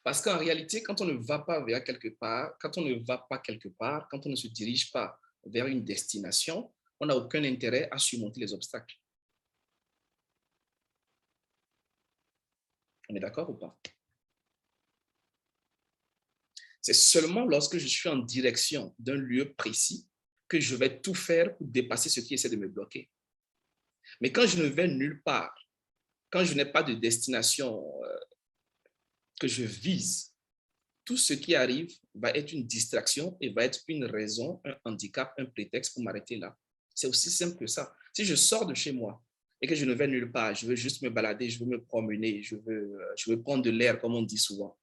Parce qu'en réalité, quand on ne va pas vers quelque part, quand on ne va pas quelque part, quand on ne se dirige pas vers une destination, on n'a aucun intérêt à surmonter les obstacles. On est d'accord ou pas? C'est seulement lorsque je suis en direction d'un lieu précis que je vais tout faire pour dépasser ce qui essaie de me bloquer. Mais quand je ne vais nulle part, quand je n'ai pas de destination que je vise, tout ce qui arrive va être une distraction et va être une raison, un handicap, un prétexte pour m'arrêter là. C'est aussi simple que ça. Si je sors de chez moi et que je ne vais nulle part, je veux juste me balader, je veux me promener, je veux prendre de l'air, comme on dit souvent,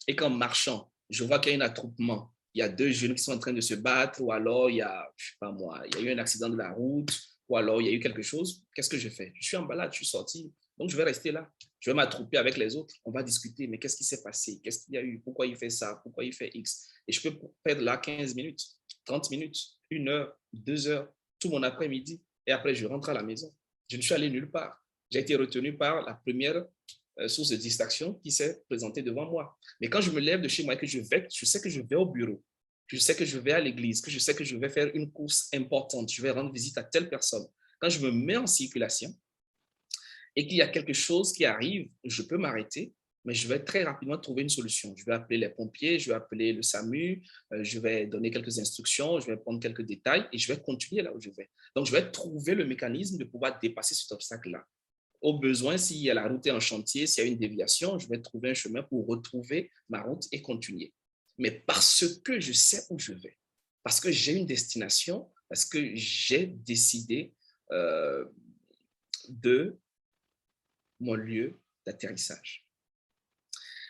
et qu'en marchant, je vois qu'il y a un attroupement, il y a deux jeunes qui sont en train de se battre, ou alors il y a, je sais pas moi, il y a eu un accident de la route, ou alors il y a eu quelque chose, qu'est-ce que je fais? Je suis en balade, je suis sorti, donc je vais rester là. Je vais m'attrouper avec les autres. On va discuter, mais qu'est-ce qui s'est passé? Qu'est-ce qu'il y a eu? Pourquoi il fait ça? Pourquoi il fait X? Et je peux perdre là 15 minutes, 30 minutes, 1 heure, 2 heures, tout mon après-midi. Et après, je rentre à la maison. Je ne suis allé nulle part. J'ai été retenu par la première source de distraction qui s'est présentée devant moi. Mais quand je me lève de chez moi et que je sais que je vais au bureau, je sais que je vais à l'église, que je sais que je vais faire une course importante, je vais rendre visite à telle personne. Quand je me mets en circulation, et qu'il y a quelque chose qui arrive, je peux m'arrêter, mais je vais très rapidement trouver une solution. Je vais appeler les pompiers, je vais appeler le SAMU, je vais donner quelques instructions, je vais prendre quelques détails et je vais continuer là où je vais. Donc, je vais trouver le mécanisme de pouvoir dépasser cet obstacle-là. Au besoin, si la route est en chantier, s'il y a une déviation, je vais trouver un chemin pour retrouver ma route et continuer. Mais parce que je sais où je vais, parce que j'ai une destination, parce que j'ai décidé de mon lieu d'atterrissage.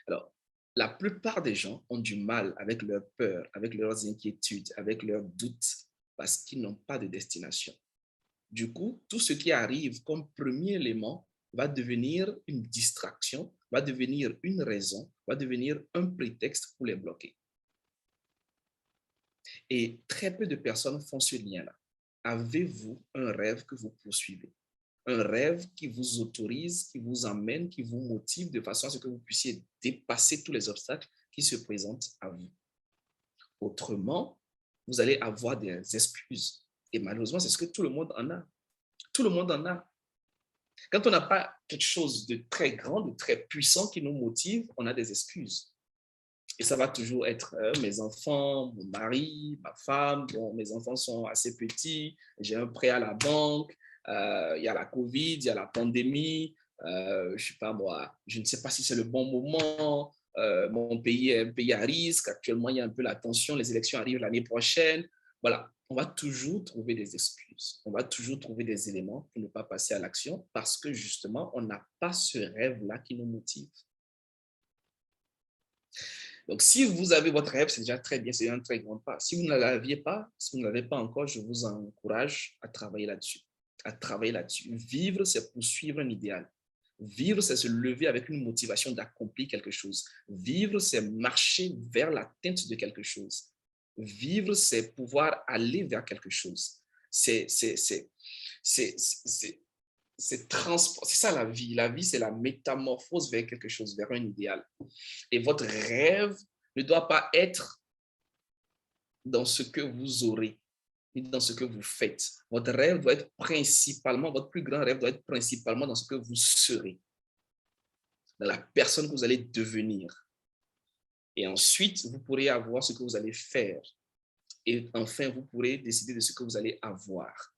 Alors, la plupart des gens ont du mal avec leurs peurs, avec leurs inquiétudes, avec leurs doutes, parce qu'ils n'ont pas de destination. Du coup, tout ce qui arrive comme premier élément va devenir une distraction, va devenir une raison, va devenir un prétexte pour les bloquer. Et très peu de personnes font ce lien-là. Avez-vous un rêve que vous poursuivez? Un rêve qui vous autorise, qui vous emmène, qui vous motive de façon à ce que vous puissiez dépasser tous les obstacles qui se présentent à vous. Autrement, vous allez avoir des excuses. Et malheureusement, c'est ce que tout le monde en a. Tout le monde en a. Quand on n'a pas quelque chose de très grand, de très puissant qui nous motive, on a des excuses. Et ça va toujours être mes enfants, mon mari, ma femme. Bon, mes enfants sont assez petits, j'ai un prêt à la banque, il y a la Covid, il y a la pandémie, je sais pas moi, je ne sais pas si c'est le bon moment, mon pays est un pays à risque, actuellement il y a un peu la tension, les élections arrivent l'année prochaine. Voilà, on va toujours trouver des excuses, on va toujours trouver des éléments pour ne pas passer à l'action parce que justement, on n'a pas ce rêve-là qui nous motive. Donc, si vous avez votre rêve, c'est déjà très bien, c'est un très grand pas. Si vous ne l'aviez pas, si vous ne l'avez pas encore, je vous encourage à travailler là-dessus. À travailler là-dessus. Vivre, c'est poursuivre un idéal. Vivre, c'est se lever avec une motivation d'accomplir quelque chose. Vivre, c'est marcher vers l'atteinte de quelque chose. Vivre, c'est pouvoir aller vers quelque chose. C'est ça la vie. La vie, c'est la métamorphose vers quelque chose, vers un idéal. Et votre rêve ne doit pas être dans ce que vous aurez, ni dans ce que vous faites. Votre rêve doit être principalement, votre plus grand rêve doit être principalement dans ce que vous serez, dans la personne que vous allez devenir. Et ensuite, vous pourrez avoir ce que vous allez faire. Et enfin, vous pourrez décider de ce que vous allez avoir.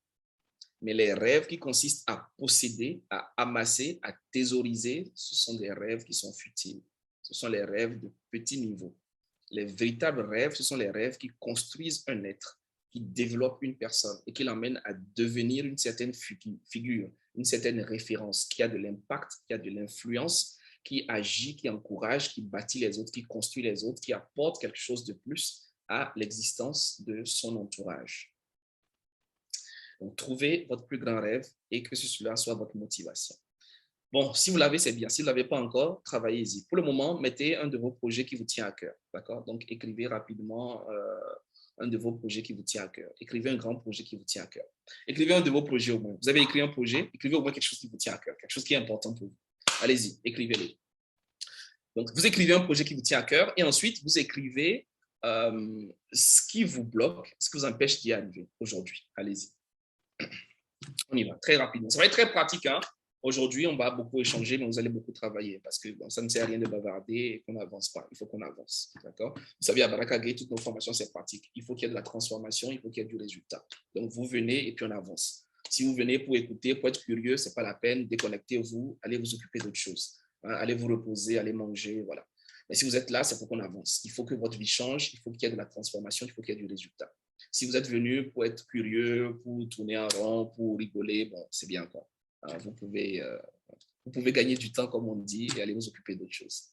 Mais les rêves qui consistent à posséder, à amasser, à thésauriser, ce sont des rêves qui sont futiles. Ce sont les rêves de petit niveau. Les véritables rêves, ce sont les rêves qui construisent un être, qui développent une personne et qui l'emmènent à devenir une certaine figure, une certaine référence, qui a de l'impact, qui a de l'influence, qui agit, qui encourage, qui bâtit les autres, qui construit les autres, qui apporte quelque chose de plus à l'existence de son entourage. Donc, trouvez votre plus grand rêve et que cela soit votre motivation. Bon, si vous l'avez, c'est bien. Si vous ne l'avez pas encore, travaillez-y. Pour le moment, mettez un de vos projets qui vous tient à cœur. D'accord? Donc, écrivez rapidement un de vos projets qui vous tient à cœur. Écrivez un grand projet qui vous tient à cœur. Écrivez un de vos projets au moins. Vous avez écrit un projet, écrivez au moins quelque chose qui vous tient à cœur, quelque chose qui est important pour vous. Allez-y, écrivez-le. Donc, vous écrivez un projet qui vous tient à cœur et ensuite, vous écrivez ce qui vous bloque, ce qui vous empêche d'y arriver aujourd'hui. Allez-y. On y va très rapidement. Ça va être très pratique. Hein? Aujourd'hui, on va beaucoup échanger, mais vous allez beaucoup travailler parce que bon, ça ne sert à rien de bavarder et qu'on n'avance pas. Il faut qu'on avance. D'accord? Vous savez, à Baraka Gay, toutes nos formations, c'est pratique. Il faut qu'il y ait de la transformation, il faut qu'il y ait du résultat. Donc, vous venez et puis on avance. Si vous venez pour écouter, pour être curieux, ce n'est pas la peine. Déconnectez-vous, allez vous occuper d'autres choses. Hein? Allez vous reposer, allez manger, voilà. Mais si vous êtes là, c'est pour qu'on avance. Il faut que votre vie change, il faut qu'il y ait de la transformation, il faut qu'il y ait du résultat. Si vous êtes venu pour être curieux, pour tourner en rond, pour rigoler, bon, c'est bien quoi. Vous pouvez gagner du temps, comme on dit, et aller vous occuper d'autres choses.